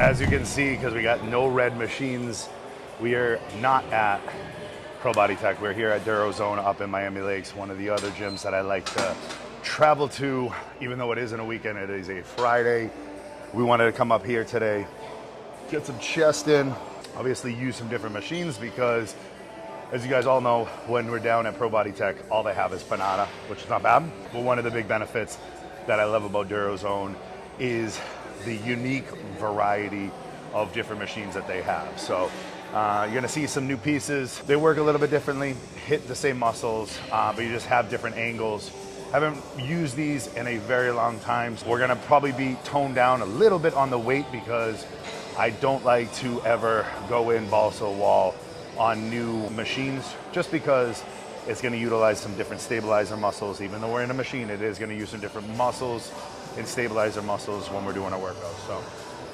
As you can see, because we got no red machines, we are not at Pro Body Tech. We're here at Durozone up in Miami Lakes, one of the other gyms that I like to travel to, even though it isn't a weekend, it is a Friday. We wanted to come up here today, get some chest in, obviously use some different machines because, as you guys all know, when we're down at Pro Body Tech, all they have is Panada, which is not bad. But one of the big benefits that I love about Durozone is the unique variety of different machines that they have. So you're gonna see some new pieces. They work a little bit differently, hit the same muscles, but you just have different angles. Haven't used these in a very long time. So we're gonna probably be toned down a little bit on the weight because I don't like to ever go in balls to the wall on new machines, just because it's gonna utilize some different stabilizer muscles. Even though we're in a machine, it is gonna use some different muscles and stabilizer muscles when we're doing our workout. So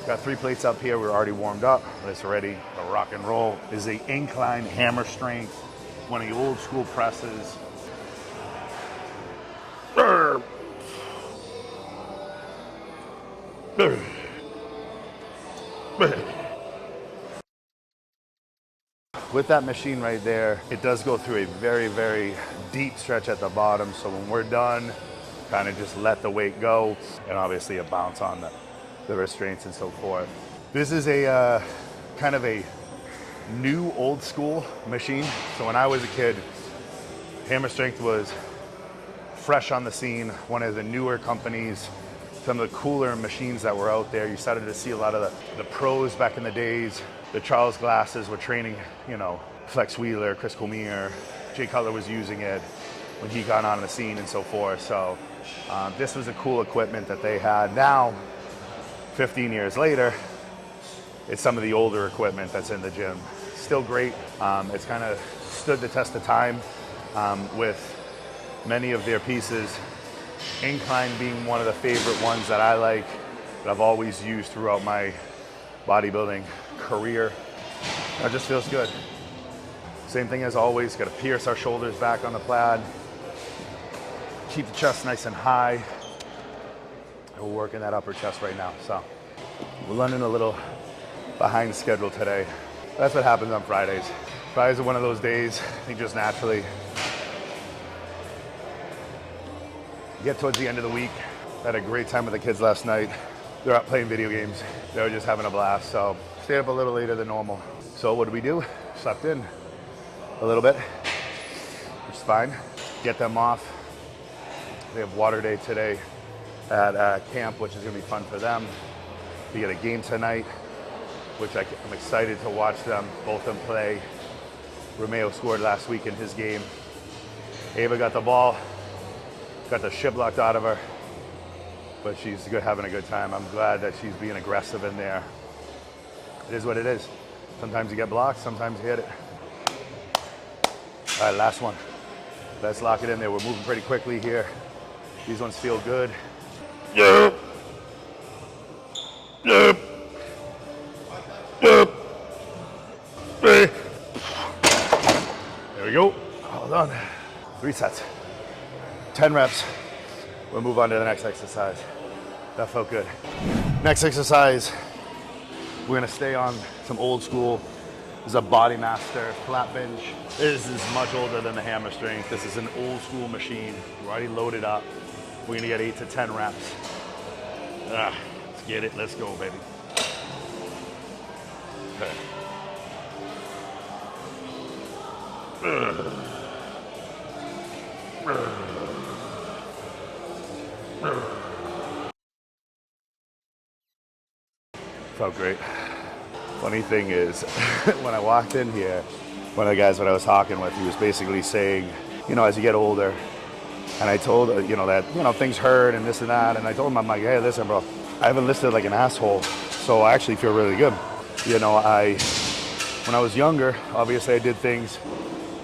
got 3 plates up here. We're already warmed up. It's ready to rock and roll. This is a incline hammer strength, one of the old school presses. With that machine right there, it does go through a very, very deep stretch at the bottom. So when we're done, kind of just let the weight go, and obviously a bounce on the restraints and so forth. This is a kind of a new old school machine. So when I was a kid, hammer strength was fresh on the scene, one of the newer companies, some of the cooler machines that were out there. You started to see a lot of the pros back in the days. The Charles Glasses were training, you know, Flex Wheeler, Chris Cormier, Jay Cutler was using it when he got on the scene and so forth. So this was a cool equipment that they had. Now, 15 years later, it's some of the older equipment that's in the gym. Still great. It's kind of stood the test of time with many of their pieces. Incline being one of the favorite ones that I like, that I've always used throughout my bodybuilding career. That just feels good. Same thing as always, got to pierce our shoulders back on the plaid. Keep the chest nice and high. We're working that upper chest right now. So we're running a little behind schedule today. That's what happens on Fridays. Fridays are one of those days, I think just naturally. Get towards the end of the week. I had a great time with the kids last night. They're out playing video games. They were just having a blast. So stayed up a little later than normal. So what do? Slept in a little bit, which is fine. Get them off. They have water day today at camp, which is gonna be fun for them. We get a game tonight, which I'm excited to watch them, both of them play. Romeo scored last week in his game. Ava got the ball, got the shit blocked out of her, but she's having a good time. I'm glad that she's being aggressive in there. It is what it is. Sometimes you get blocked, sometimes you hit it. All right, last one. Let's lock it in there. We're moving pretty quickly here. These ones feel good. Yep. Yep. Yep. There we go. Hold on. 3 sets. 10 reps. We'll move on to the next exercise. That felt good. Next exercise, we're gonna stay on some old school. This is a Body Master flat bench. This is much older than the hammer strength. This is an old school machine. We're already loaded up. We're gonna get 8 to 10 reps. Let's get it, let's go, baby. Okay. Felt great. Funny thing is, when I walked in here, one of the guys that I was talking with, he was basically saying, you know, as you get older, and I told, that, things hurt and this and that, and I told him, I'm like, hey, listen, bro, I haven't listed like an asshole, so I actually feel really good. When I was younger, obviously I did things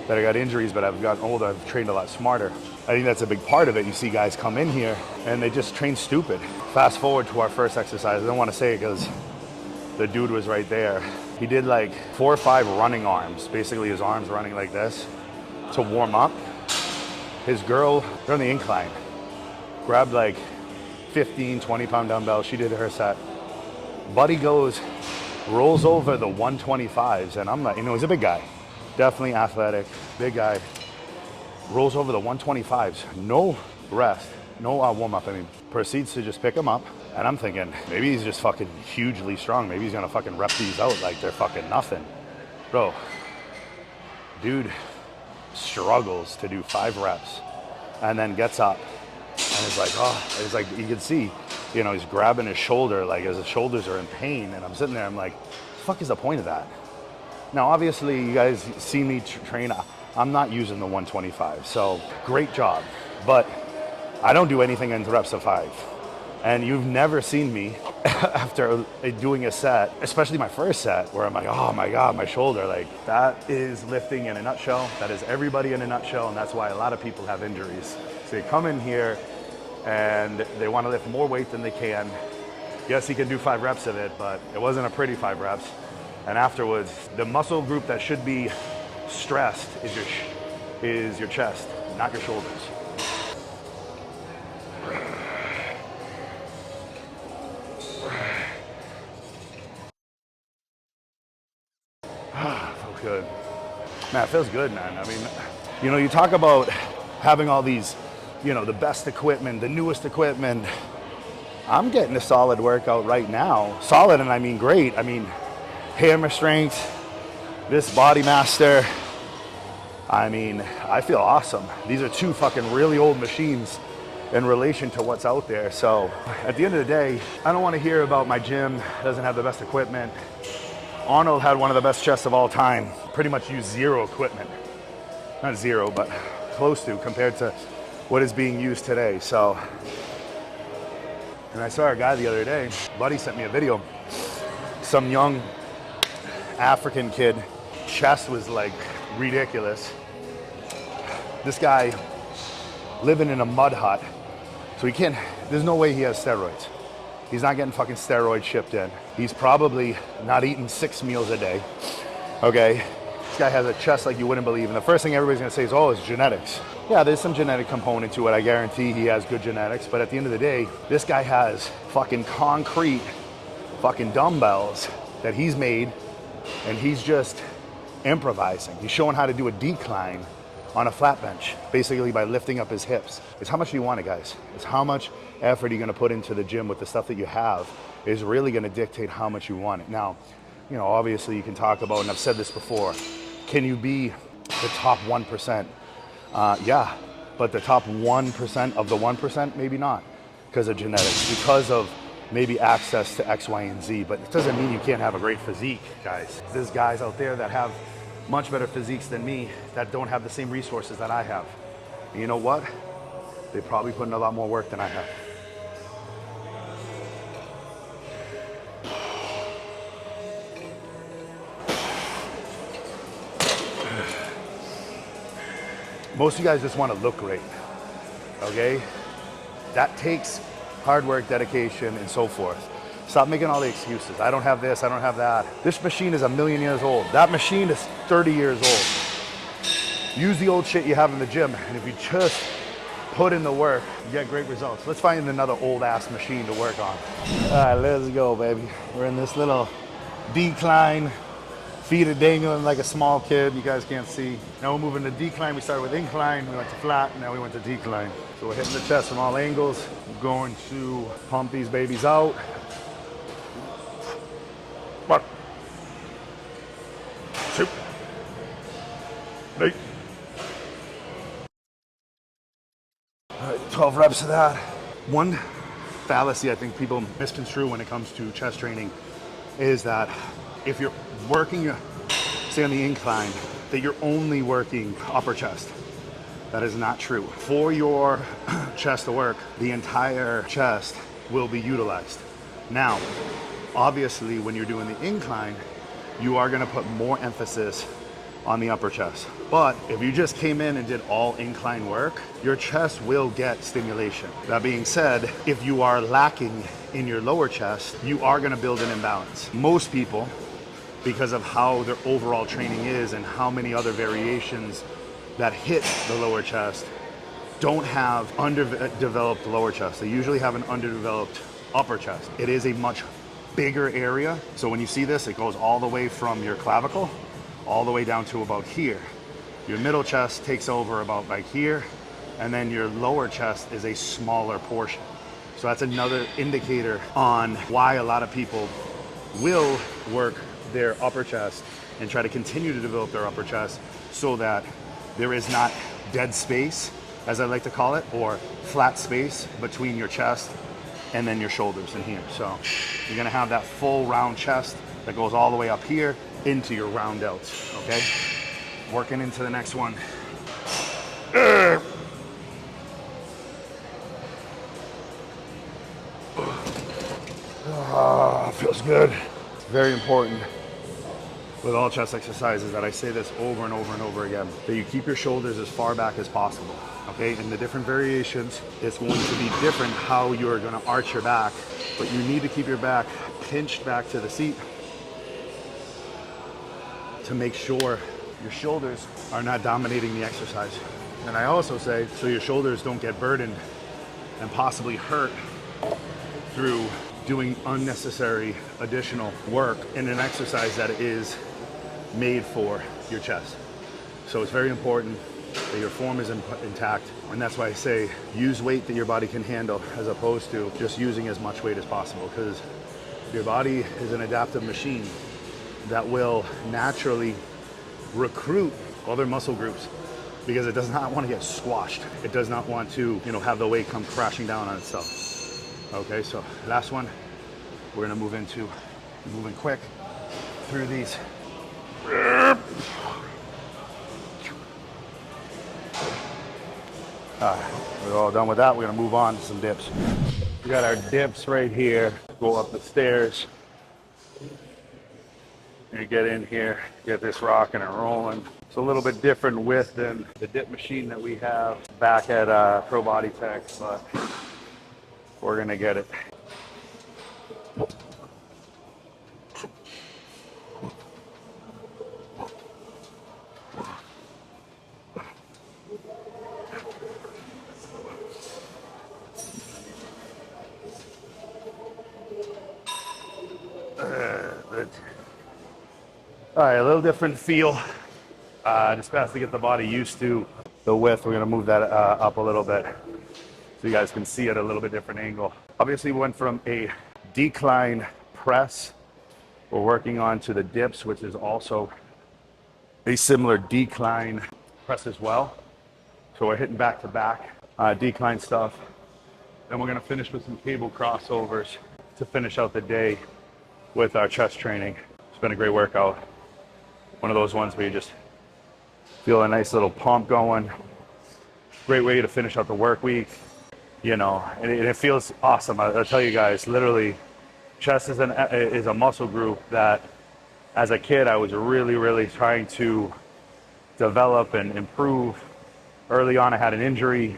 that I got injuries, but I've gotten older, I've trained a lot smarter. I think that's a big part of it. You see guys come in here and they just train stupid. Fast forward to our first exercise. I don't want to say it because the dude was right there. He did like 4 or 5 running arms, basically his arms running like this to warm up. His girl, they're on the incline, grabbed like 15, 20 pound dumbbells. She did her set. Buddy goes, rolls over the 125s, and I'm like, you know, he's a big guy, definitely athletic, big guy. Rolls over the 125s, no rest, no warm up. I mean, proceeds to just pick him up, and I'm thinking maybe he's just fucking hugely strong. Maybe he's gonna fucking rep these out like they're fucking nothing, bro. Dude struggles to do 5 reps, and then gets up, and is like, oh, it's like you can see, you know, he's grabbing his shoulder, like his shoulders are in pain, and I'm sitting there, I'm like, what the fuck is the point of that? Now, obviously, you guys see me train. I'm not using the 125, so great job. But I don't do anything in reps of 5. And you've never seen me after doing a set, especially my first set, where I'm like, oh my God, my shoulder. Like, that is lifting in a nutshell. That is everybody in a nutshell, and that's why a lot of people have injuries. So they come in here and they want to lift more weight than they can. Yes, he can do 5 reps of it, but it wasn't a pretty 5 reps. And afterwards, the muscle group that should be stressed is your chest, not your shoulders. Feels good. Man, it feels good, man. I mean, you know, you talk about having all these, you know, the best equipment, the newest equipment. I'm getting a solid workout right now. Solid, and I mean great. I mean, hammer strength, this Body Master. I mean, I feel awesome. These are 2 fucking really old machines in relation to what's out there. So at the end of the day, I don't want to hear about my gym doesn't have the best equipment. Arnold had one of the best chests of all time. Pretty much used 0 equipment. Not 0, but close to compared to what is being used today. So, and I saw a guy the other day, Buddy sent me a video. Some young African kid, chest was like ridiculous. This guy living in a mud hut, so he can't, there's no way he has steroids. He's not getting fucking steroids shipped in. He's probably not eating 6 meals a day, okay? This guy has a chest like you wouldn't believe, and the first thing everybody's gonna say is, oh, it's genetics. Yeah, there's some genetic component to it. I guarantee he has good genetics, but at the end of the day, this guy has fucking concrete fucking dumbbells that he's made, and he's just improvising. He's showing how to do a decline on a flat bench, basically by lifting up his hips. It's how much do you want it, guys? It's how much effort you're gonna put into the gym with the stuff that you have is really gonna dictate how much you want it. Now, you know, obviously you can talk about, and I've said this before, can you be the top 1%? Yeah, but the top 1% of the 1%, maybe not, because of genetics, because of maybe access to X, Y, and Z, but it doesn't mean you can't have a great physique, guys. There's guys out there that have much better physiques than me that don't have the same resources that I have. And you know what? They probably put in a lot more work than I have. Most of you guys just want to look great, okay? That takes hard work, dedication, and so forth. Stop making all the excuses. I don't have this, I don't have that. This machine is 1,000,000 years old. That machine is 30 years old. Use the old shit you have in the gym, and if you just put in the work, you get great results. Let's find another old ass machine to work on. All right, let's go, baby. We're in this little decline. Feet are dangling like a small kid. You guys can't see. Now we're moving to decline. We started with incline, we went to flat, and now we went to decline. So we're hitting the chest from all angles. We're going to pump these babies out. 1, 2, 3. All right, 12 reps of that. One fallacy I think people misconstrue when it comes to chest training is that if you're working, say on the incline, that you're only working upper chest. That is not true. For your chest to work, the entire chest will be utilized. Now, obviously, when you're doing the incline, you are gonna put more emphasis on the upper chest. But if you just came in and did all incline work, your chest will get stimulation. That being said, if you are lacking in your lower chest, you are gonna build an imbalance. Most people, because of how their overall training is and how many other variations that hit the lower chest, don't have underdeveloped lower chest. They usually have an underdeveloped upper chest. It is a much bigger area. So when you see this, it goes all the way from your clavicle all the way down to about here. Your middle chest takes over about like here, and then your lower chest is a smaller portion. So that's another indicator on why a lot of people will work their upper chest and try to continue to develop their upper chest, so that there is not dead space, as I like to call it, or flat space between your chest and then your shoulders in here. So you're gonna have that full round chest that goes all the way up here into your round delts, okay? Working into the next one. Feels good. It's very important with all chest exercises that I say this over and over and over again, that you keep your shoulders as far back as possible, okay? In the different variations, it's going to be different how you're gonna arch your back, but you need to keep your back pinched back to the seat to make sure your shoulders are not dominating the exercise. And I also say, so your shoulders don't get burdened and possibly hurt through doing unnecessary additional work in an exercise that is made for your chest. So it's very important that your form is intact, and that's why I say use weight that your body can handle, as opposed to just using as much weight as possible, because your body is an adaptive machine that will naturally recruit other muscle groups, because it does not want to get squashed. It does not want to, have the weight come crashing down on itself. Okay, so last one, we're gonna move into moving quick through these. We're all done with that. We're gonna move on to some dips. We got our dips right here. Go up the stairs. You get in here, get this rocking and rolling. It's a little bit different width than the dip machine that we have back at Pro Body Tech, but we're gonna get it. All right, a little different feel. Just has to get the body used to the width. We're gonna move that up a little bit so you guys can see at a little bit different angle. Obviously, we went from a decline press. We're working on to the dips, which is also a similar decline press as well. So we're hitting back to back decline stuff. Then we're gonna finish with some cable crossovers to finish out the day with our chest training. It's been a great workout. One of those ones where you just feel a nice little pump going. Great way to finish out the work week, and it feels awesome. I'll tell you guys, literally, chest is a muscle group that, as a kid, I was really, really trying to develop and improve. Early on, I had an injury,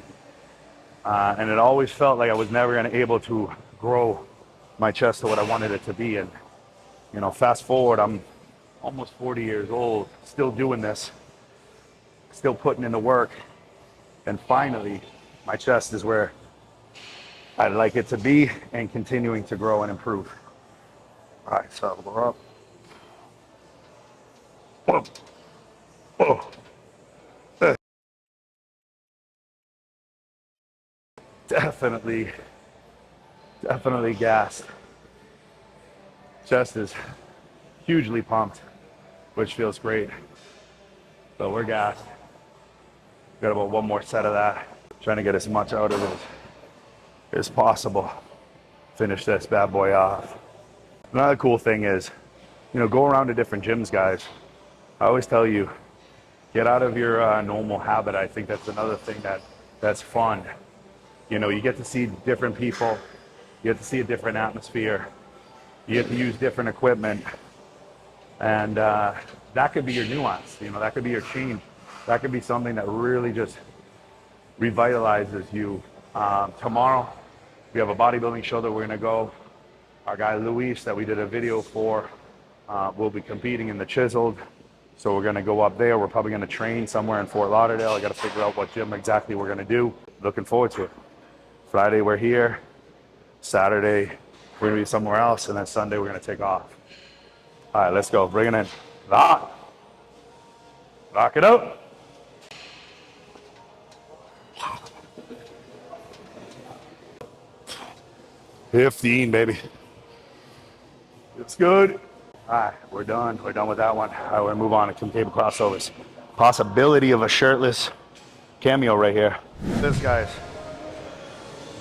and it always felt like I was never going to be able to grow my chest to what I wanted it to be. And fast forward, I'm almost 40 years old, still doing this, still putting in the work, and finally, my chest is where I'd like it to be, and continuing to grow and improve. All right, so we're up. Whoa. Whoa. Definitely gassed. Chest is hugely pumped, which feels great. So we're gassed. Got about one more set of that. Trying to get as much out of it as possible. Finish this bad boy off. Another cool thing is, go around to different gyms, guys. I always tell you, get out of your normal habit. I think that's another thing that's fun. You get to see different people. You get to see a different atmosphere. You get to use different equipment. And that could be your nuance. That could be your change. That could be something that really just revitalizes you. Tomorrow, we have a bodybuilding show that we're gonna go. Our guy Luis, that we did a video for, will be competing in the Chiseled. So we're gonna go up there. We're probably gonna train somewhere in Fort Lauderdale. I gotta figure out what gym exactly we're gonna do. Looking forward to it. Friday, we're here. Saturday, We're gonna be somewhere else, and then Sunday we're gonna take off. All right, let's go. Bring it in. Lock. Lock it up. 15, baby. It's good. All right, we're done. We're done with that one. All right, we're gonna move on to some cable crossovers. Possibility of a shirtless cameo right here. This guy's.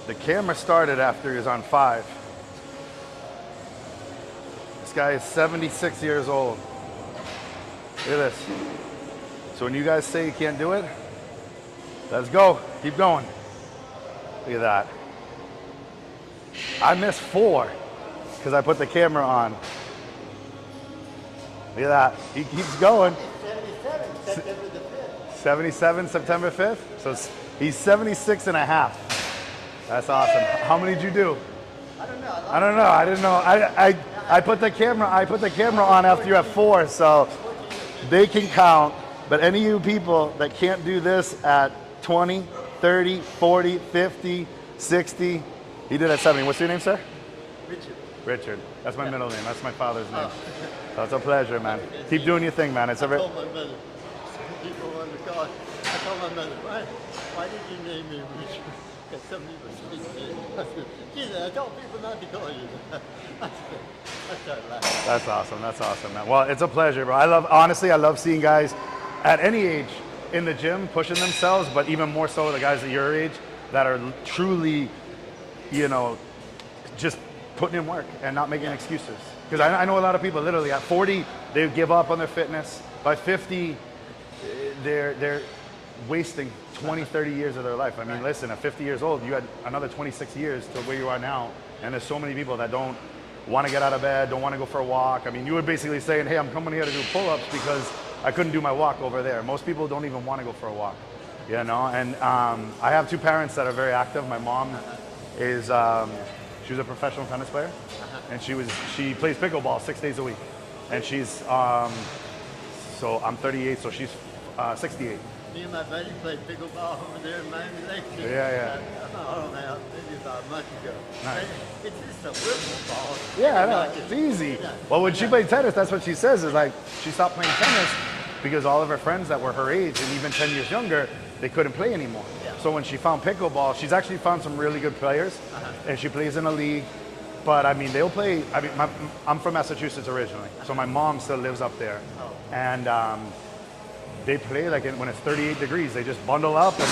The camera started after he was on 5. This guy is 76 years old. Look at this. So when you guys say you can't do it, let's go. Keep going. Look at that. I missed 4 because I put the camera on. Look at that. He keeps going. 77 September 5th. So he's 76 and a half. That's awesome. How many did you do? I don't know. I didn't know. I put the camera on after you have 4, so they can count. But any of you people that can't do this at 20, 30, 40, 50, 60, he did at 70. What's your name, sir? Richard. Richard. That's my middle name. That's my father's name. So it's a pleasure, man. Keep doing your thing, man. It's I told my mother, people on the car, I told my mother, why did you name me Richard? Because some people speak to you. She said, I told people not to call you that. I started laughing. That's awesome. That's awesome, man. Well, it's a pleasure, bro. Honestly, I love seeing guys at any age in the gym pushing themselves, but even more so the guys at your age that are truly, just putting in work and not making excuses. Because I know a lot of people literally at 40, they give up on their fitness. By 50, they're wasting 20, 30 years of their life. I mean, listen, at 50 years old, you had another 26 years to where you are now. And there's so many people that don't want to get out of bed, don't want to go for a walk. I mean, you were basically saying, hey, I'm coming here to do pull-ups because I couldn't do my walk over there. Most people don't even want to go for a walk, And I have 2 parents that are very active. My mom is, she was a professional tennis player. And she plays pickleball 6 days a week. And she's, so I'm 38, so she's 68. Me and my buddy played pickleball over there in Miami Lakes. Yeah. Maybe about a month ago. Nice. It's just a wiffle ball. Yeah, I know. It's easy. Well, when she played tennis, that's what she says, is like, she stopped playing tennis because all of her friends that were her age and even 10 years younger, they couldn't play anymore. Yeah. So when she found pickleball, she's actually found some really good players, and she plays in a league. But I mean, they'll play. I mean, I'm from Massachusetts originally, so my mom still lives up there, and they play like when it's 38 degrees. They just bundle up and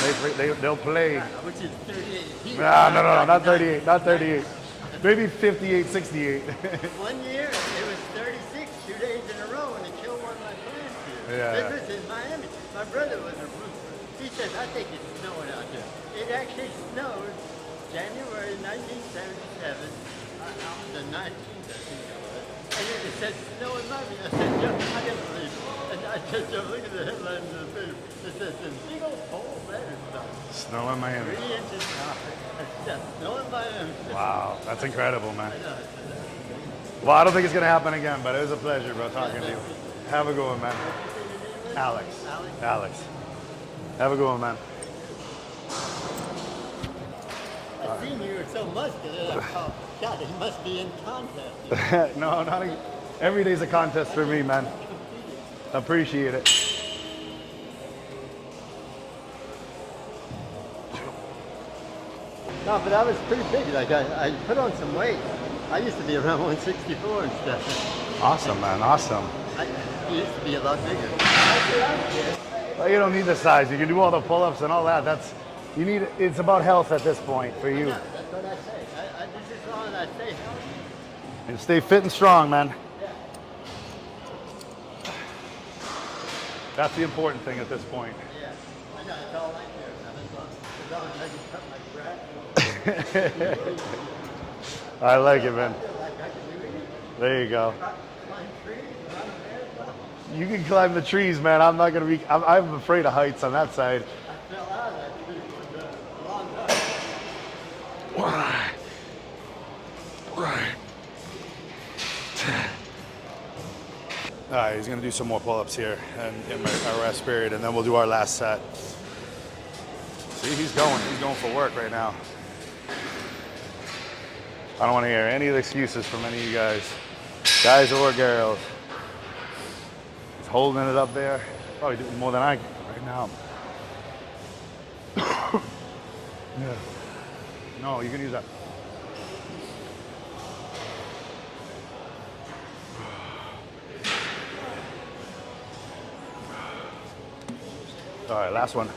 they'll play. Which is 38. No, not 38, not 38. Maybe 58, 68. One year it was 36 2 days in a row, and it killed one of my friends here. Yeah. This was in Miami. My brother was a roofer. He says, I think it's snowing out there. It actually snowed January 1977. The 19th, I think it was. And it said snow in Miami. I said, Joe, I can't believe it. And I said, Joe, look at the headline of the paper. It says, in big old bold letters, Snow in Miami. 3 inches now. Snow in Miami. Wow, that's incredible, man. Well, I don't think it's going to happen again, but it was a pleasure, bro, talking to you. Have a good one, man. Alex. Have a good one, man. I seen you were so muscular. I thought, God, he must be in contest. No, every day's a contest for me, man. Appreciate it. No, but I was pretty big. Like I put on some weight. I used to be around 164 and stuff. Awesome, man. Awesome. I used to be a lot bigger. Well, you don't need the size. You can do all the pull-ups and all that. It's about health at this point for you. That's what I say. This is all I stay healthy. And stay fit and strong, man. Yeah. That's the important thing at this point. Yeah. I know, it's all like there. As long as I can cut my grass. I like it, man. There you go. You can climb the trees, man. I'm afraid of heights on that side. I fell out of that tree for a long time. Right. All right, he's gonna do some more pull-ups here and in our rest period, and then we'll do our last set. See, he's going for work right now. I don't want to hear any of the excuses from any of you guys or girls. He's holding it up there. Probably doing more than I can right now. Yeah. No, you can use that. All right, last one.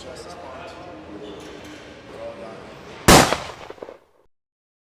Just as far.